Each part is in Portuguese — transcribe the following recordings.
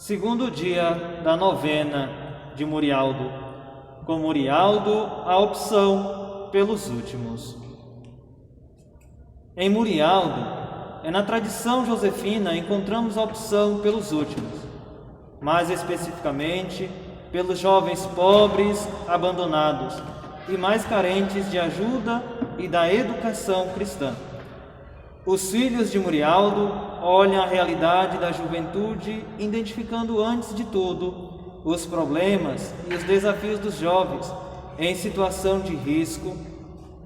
segundo dia da novena de Murialdo. Com Murialdo, a opção pelos últimos. Em Murialdo, na tradição josefina, encontramos a opção pelos últimos, mais especificamente pelos jovens pobres, abandonados e mais carentes de ajuda e da educação cristã. Os filhos de Murialdo olham a realidade da juventude, identificando antes de tudo os problemas e os desafios dos jovens em situação de risco,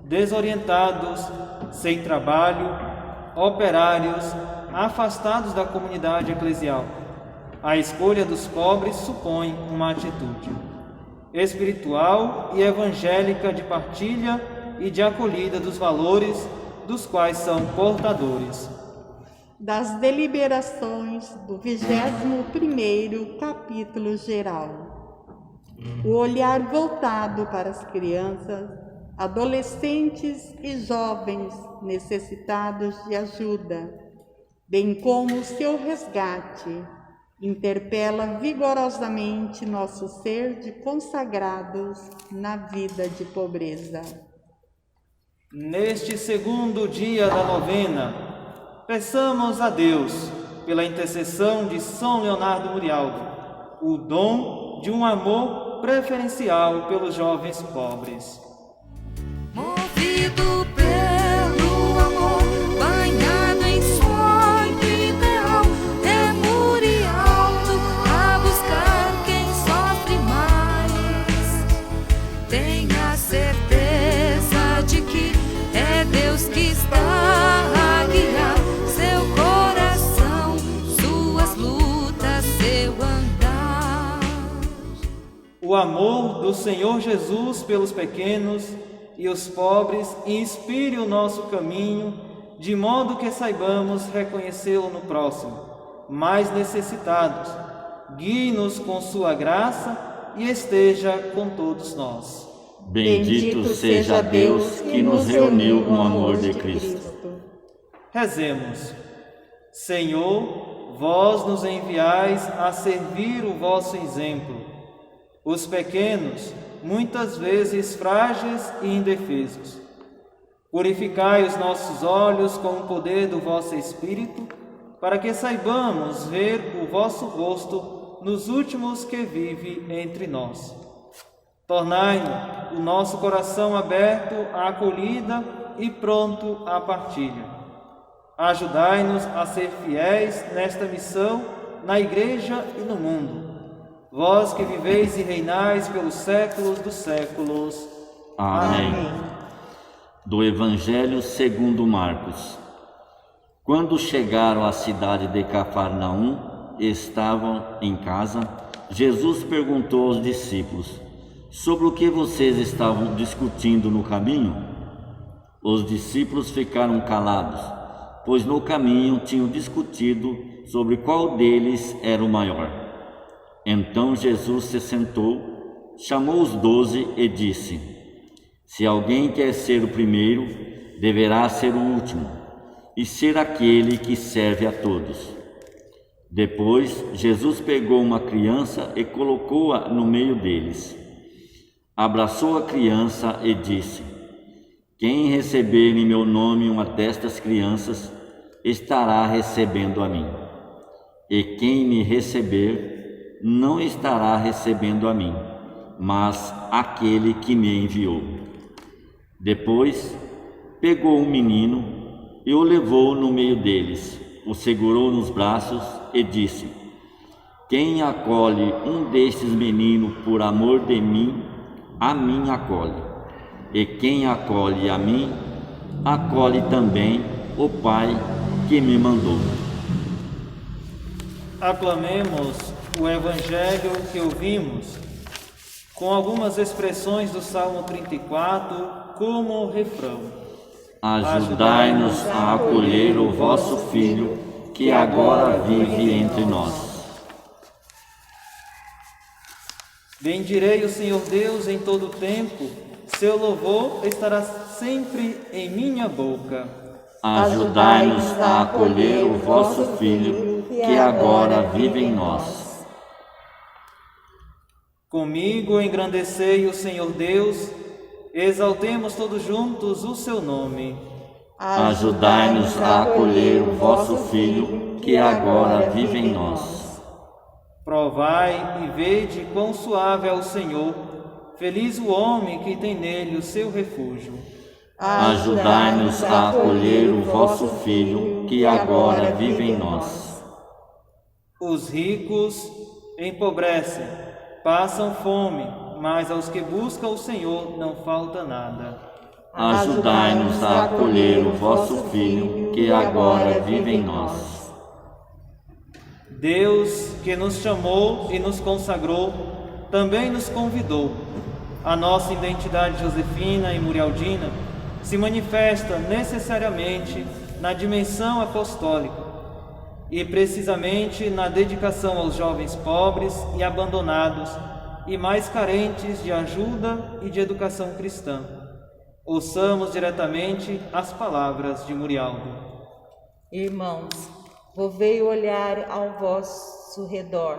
desorientados, sem trabalho, operários, afastados da comunidade eclesial. A escolha dos pobres supõe uma atitude espiritual e evangélica de partilha e de acolhida dos valores dos quais são portadores. Das deliberações do 21º capítulo geral. O olhar voltado para as crianças, adolescentes e jovens necessitados de ajuda, bem como o seu resgate, interpela vigorosamente nosso ser de consagrados na vida de pobreza. Neste segundo dia da novena, peçamos a Deus, pela intercessão de São Leonardo Murialdo, o dom de um amor preferencial pelos jovens pobres. Movido pelo amor, banhado em sonho ideal, é Murialdo a buscar quem sofre mais. Tenha certeza de que é Deus que está a guiar seu coração, suas lutas, seu andar. O amor do Senhor Jesus pelos pequenos e os pobres inspire o nosso caminho, de modo que saibamos reconhecê-lo no próximo, mais necessitados. Guie-nos com sua graça e esteja com todos nós. Bendito seja Deus que nos reuniu no amor de Cristo. Rezemos. Senhor, vós nos enviais a servir o vosso exemplo. Os pequenos, muitas vezes frágeis e indefesos. Purificai os nossos olhos com o poder do vosso Espírito, para que saibamos ver o vosso rosto nos últimos que vive entre nós. Tornai-nos o nosso coração aberto à acolhida e pronto à partilha. Ajudai-nos a ser fiéis nesta missão, na Igreja e no mundo. Vós que viveis e reinais pelos séculos dos séculos. Amém. Do Evangelho segundo Marcos. Quando chegaram à cidade de Cafarnaum e estavam em casa, Jesus perguntou aos discípulos: sobre o que vocês estavam discutindo no caminho? Os discípulos ficaram calados, pois no caminho tinham discutido sobre qual deles era o maior. Então Jesus se sentou, chamou os 12 e disse: se alguém quer ser o primeiro, deverá ser o último e ser aquele que serve a todos. Depois, Jesus pegou uma criança e colocou-a no meio deles. Abraçou a criança e disse: quem receber em meu nome uma destas crianças, estará recebendo a mim. E quem me receber, não estará recebendo a mim, mas aquele que me enviou. Depois, pegou um menino e o levou no meio deles, o segurou nos braços e disse: quem acolhe um destes meninos por amor de mim, a mim acolhe. E quem acolhe a mim, acolhe também o Pai que me mandou. Aclamemos o Evangelho que ouvimos, com algumas expressões do Salmo 34 como refrão. Ajudai-nos a acolher o vosso Filho, que agora vive entre nós. Bendirei o Senhor Deus em todo o tempo, seu louvor estará sempre em minha boca. Ajudai-nos a acolher o vosso Filho, que agora vive em nós. Comigo engrandecei o Senhor Deus, exaltemos todos juntos o seu nome. Ajudai-nos a acolher o vosso Filho, que agora vive em nós. Provai e vede quão suave é o Senhor, feliz o homem que tem nele o seu refúgio. Ajudai-nos a acolher o vosso Filho, que agora vive em nós. Os ricos empobrecem, passam fome, mas aos que buscam o Senhor não falta nada. Ajudai-nos a acolher o vosso Filho, que agora vive em nós. Deus, que nos chamou e nos consagrou, também nos convidou. A nossa identidade josefina e murialdina se manifesta necessariamente na dimensão apostólica e precisamente na dedicação aos jovens pobres e abandonados e mais carentes de ajuda e de educação cristã. Ouçamos diretamente as palavras de Murialdo. Irmãos, volvei o olhar ao vosso redor.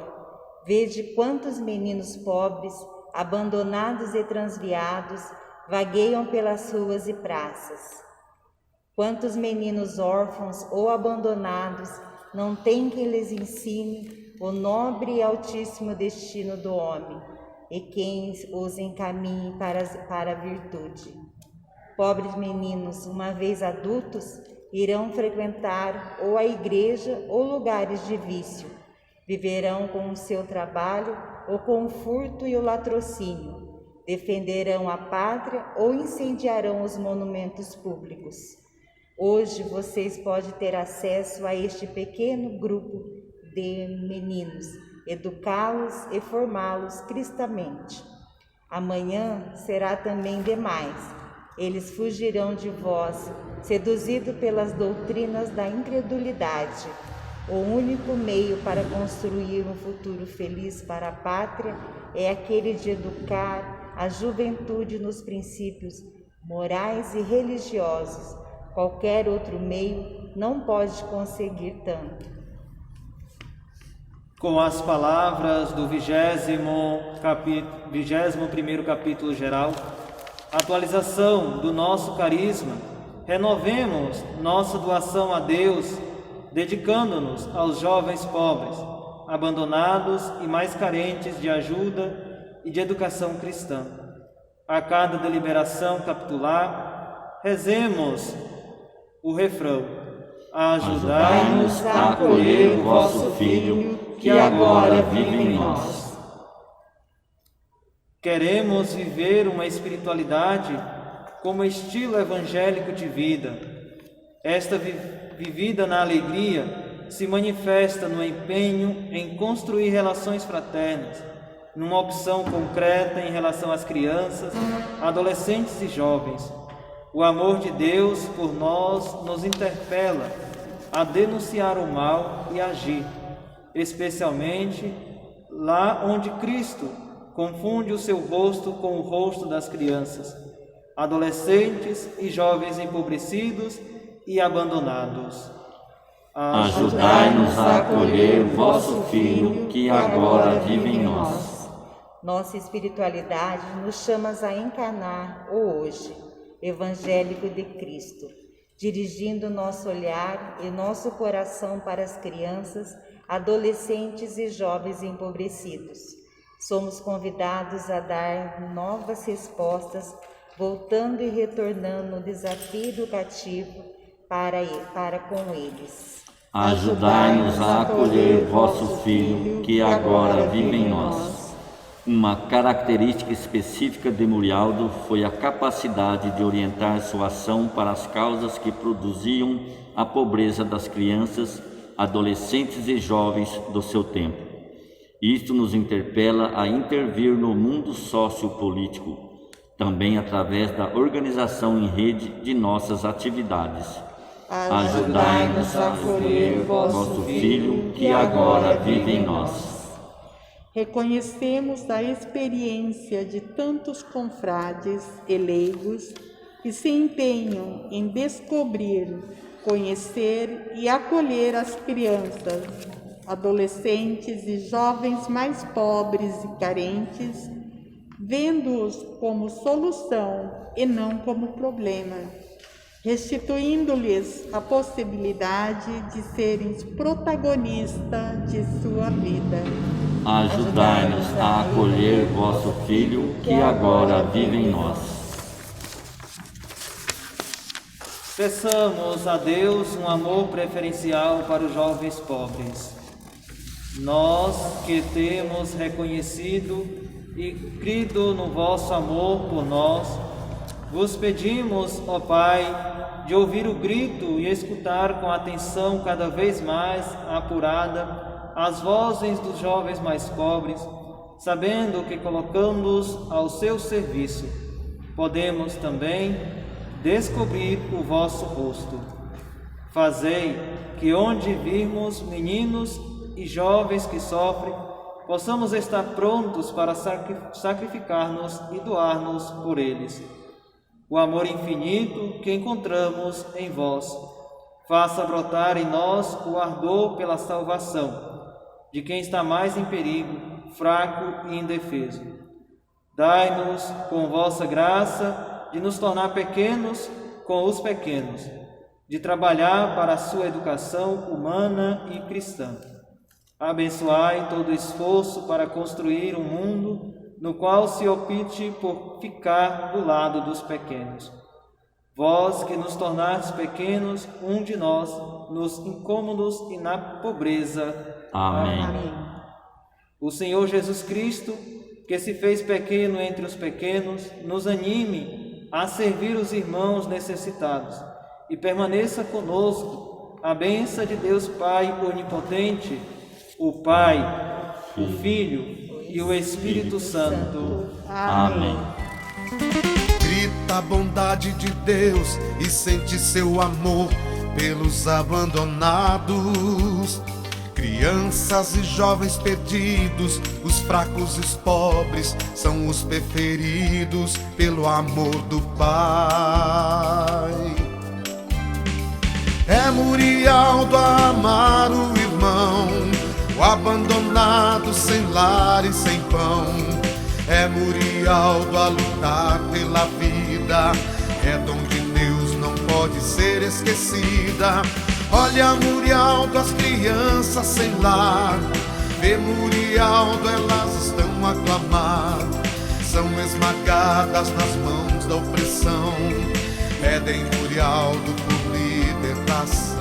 Vede quantos meninos pobres, abandonados e transviados, vagueiam pelas ruas e praças. Quantos meninos órfãos ou abandonados não têm quem lhes ensine o nobre e altíssimo destino do homem e quem os encaminhe para a virtude. Pobres meninos, uma vez adultos, irão frequentar ou a igreja ou lugares de vício. Viverão com o seu trabalho ou com o furto e o latrocínio. Defenderão a pátria ou incendiarão os monumentos públicos. Hoje vocês podem ter acesso a este pequeno grupo de meninos, educá-los e formá-los cristamente. Amanhã será também demais. Eles fugirão de vós, seduzidos pelas doutrinas da incredulidade. O único meio para construir um futuro feliz para a pátria é aquele de educar a juventude nos princípios morais e religiosos. Qualquer outro meio não pode conseguir tanto. Com as palavras do 21º capítulo geral, atualização do nosso carisma, renovemos nossa doação a Deus, dedicando-nos aos jovens pobres, abandonados e mais carentes de ajuda e de educação cristã. A cada deliberação capitular, rezemos o refrão: ajudai-nos a acolher o vosso Filho, que agora vive em nós. Queremos viver uma espiritualidade como estilo evangélico de vida. Esta vivida na alegria se manifesta no empenho em construir relações fraternas, numa opção concreta em relação às crianças, adolescentes e jovens. O amor de Deus por nós nos interpela a denunciar o mal e agir, especialmente lá onde Cristo confunde o seu rosto com o rosto das crianças, adolescentes e jovens empobrecidos e abandonados. Ajudai-nos a acolher o vosso Filho, que agora vive em nós. Nossa espiritualidade nos chama a encarnar o hoje, evangélico de Cristo, dirigindo nosso olhar e nosso coração para as crianças, adolescentes e jovens empobrecidos. Somos convidados a dar novas respostas, voltando e retornando no desafio educativo para com eles. Ajudai-nos a acolher vosso Filho, que agora vive em nós. Uma característica específica de Murialdo foi a capacidade de orientar sua ação para as causas que produziam a pobreza das crianças, adolescentes e jovens do seu tempo. Isto nos interpela a intervir no mundo sociopolítico, também através da organização em rede de nossas atividades. Ajudai-nos a acolher vosso Filho, que agora vive em nós. Reconhecemos a experiência de tantos confrades e leigos que se empenham em descobrir, conhecer e acolher as crianças, adolescentes e jovens mais pobres e carentes, vendo-os como solução e não como problema, restituindo-lhes a possibilidade de serem protagonistas de sua vida. Ajudai-nos a acolher vosso Filho, que agora vive em nós. Peçamos a Deus um amor preferencial para os jovens pobres. Nós que temos reconhecido e crido no vosso amor por nós, vos pedimos, ó Pai, de ouvir o grito e escutar com atenção cada vez mais apurada as vozes dos jovens mais pobres, sabendo que colocando-os ao seu serviço, podemos também descobrir o vosso rosto. Fazei que onde virmos meninos e jovens que sofrem, possamos estar prontos para sacrificar-nos e doar-nos por eles. O amor infinito que encontramos em vós faça brotar em nós o ardor pela salvação de quem está mais em perigo, fraco e indefeso. Dai-nos, com vossa graça, de nos tornar pequenos com os pequenos, de trabalhar para a sua educação humana e cristã. Abençoai todo o esforço para construir um mundo no qual se opte por ficar do lado dos pequenos. Vós que nos tornastes pequenos, um de nós, nos incômodos e na pobreza. Amém. Amém. O Senhor Jesus Cristo, que se fez pequeno entre os pequenos, nos anime a servir os irmãos necessitados e permaneça conosco a bênção de Deus Pai onipotente, o Pai, o Filho e o Espírito Santo. Amém. Grita a bondade de Deus e sente seu amor pelos abandonados. Crianças e jovens perdidos, os fracos e os pobres são os preferidos pelo amor do Pai. É Murialdo a amar o irmão, o abandonado sem lar e sem pão. É Murialdo a lutar pela vida, é dom de Deus, não pode ser esquecida. Olha Murialdo, as crianças sem lar, vê Murialdo, elas estão a clamar. São esmagadas nas mãos da opressão, pedem Murialdo por libertação.